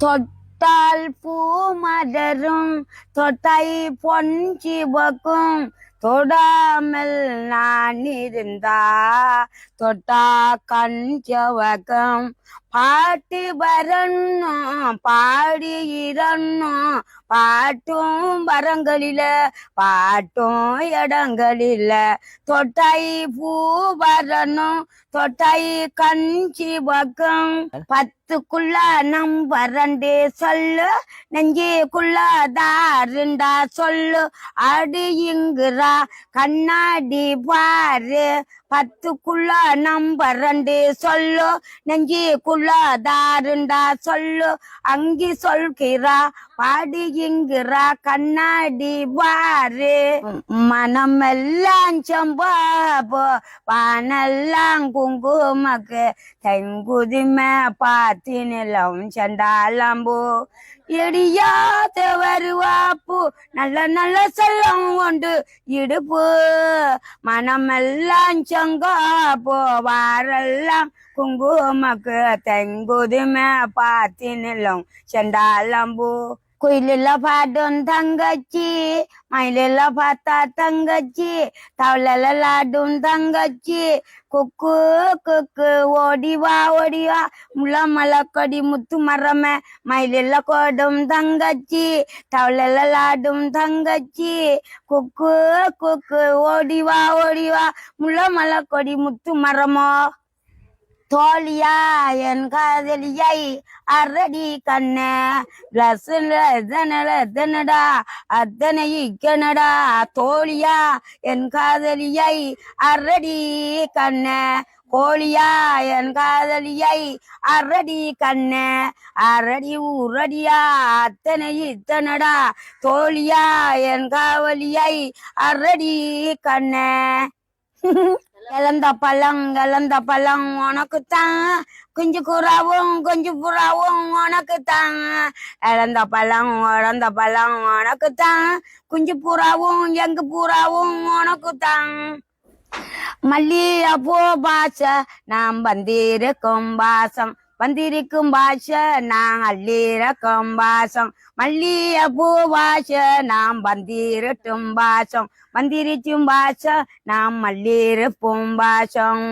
தொட்டால் பூ மலரும் தொட்டை பொஞ்சிவக்கும் தொடாமல் நான் இருந்தா தொட்டா கஞ்சவகம் பாட்டு வரணும் பாடி இரணும் பாட்டும் வரங்களில பாட்டும் இடங்களில தொட்டை பூ வரணும் தொட்டை கஞ்சி வகம் பத்துக்குள்ள நம்பர் 2 சொல்லு நெஞ்சுக்குள்ள தாருண்டா சொல்லு அடியுங்குறா கண்ணாடி பாரு பத்துக்குள்ள நம்பர் 2 சொல்லு நெஞ்சுக்குள்ள தாருண்டா சொல்லு அங்கி சொல்கிறா பாடியுங்குறா கண்ணாடி பாரு மனமெல்லாம் செம்பாபோ வானெல்லாம் குங்குமக்கு தெங்குதிமே பாத்தி நிலம் செண்டாலம்போ இடியாத வருவாப்பு நல்ல நல்ல செல்லம் உண்டு இடுப்பு மனமெல்லாம் செங்காப்போ வாரெல்லாம் குங்குமக்கு தெங்குதிமே பாத்தி நிலம் செண்டாலம்போ குயிலில பாடும் தங்கச்சி மயிலில பார்த்தா தங்கச்சி தவளைல லாடும் தங்கச்சி குக்கு குக்கு ஓடிவா முள்ள மலக்கொடி முத்து மரமே மயிலில கோடும் தங்கச்சி தவளைல லாடும் தங்கச்சி குக்கு குக்கு ஓடிவா முள்ள மலக்கொடி முத்து மரமோ தோழியா என் காதலியை அரடி கண்ண பிளஸ்டா அத்தனை கனடா தோழியா என் காதலியை அரடி கண்ண கோழியா என் காதலியை அரடி கண்ண அரடி ஊரடியா அத்தனை இத்தனடா தோழியா என் காவலியை அரடி கண்ண இழந்த பழம் உனக்குத்தான் குஞ்சு புறாவும் உனக்குத்தான் இழந்த பழம் உனக்குத்தான் குஞ்சு புறாவும் எங்கு புறாவும் உனக்குத்தான் மல்லிகைப்பூ பாச நாம் வந்திருக்கும் பாச நான் அள்ளிறக்கும் பாசம் மல்லிகைப்பூ பாச நாம் வந்திருட்டும் பாசம் வந்திருச்சும் பாசம் நாம் மல்லிருப்போம் பாசம்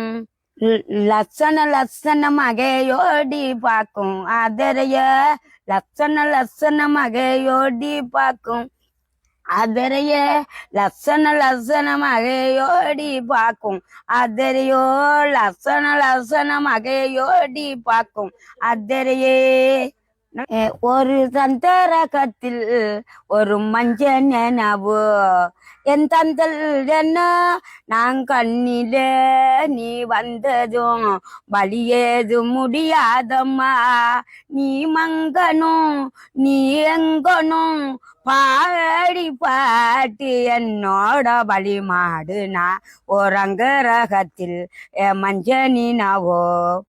லட்சண மகையோடி பார்க்கும் அதரைய லட்சண மகையோடி பார்க்கும் அதரைய லட்சண மகையோடி பார்க்கும் அதரையோ லட்சண மகையோடி பார்க்கும் அதரையே ஒரு சந்தரகத்தில் ஒரு மஞ்ச நினைவு என் தந்தல் என்ன நான் கண்ணில நீ வந்ததும் வழியேது முடியாதம்மா நீ மங்கனும் நீ எங்கனும் பாடி பாட்டு என்னோட வழி மாடுனா ஒரு அங்கரகத்தில் மஞ்ச நீனாவோ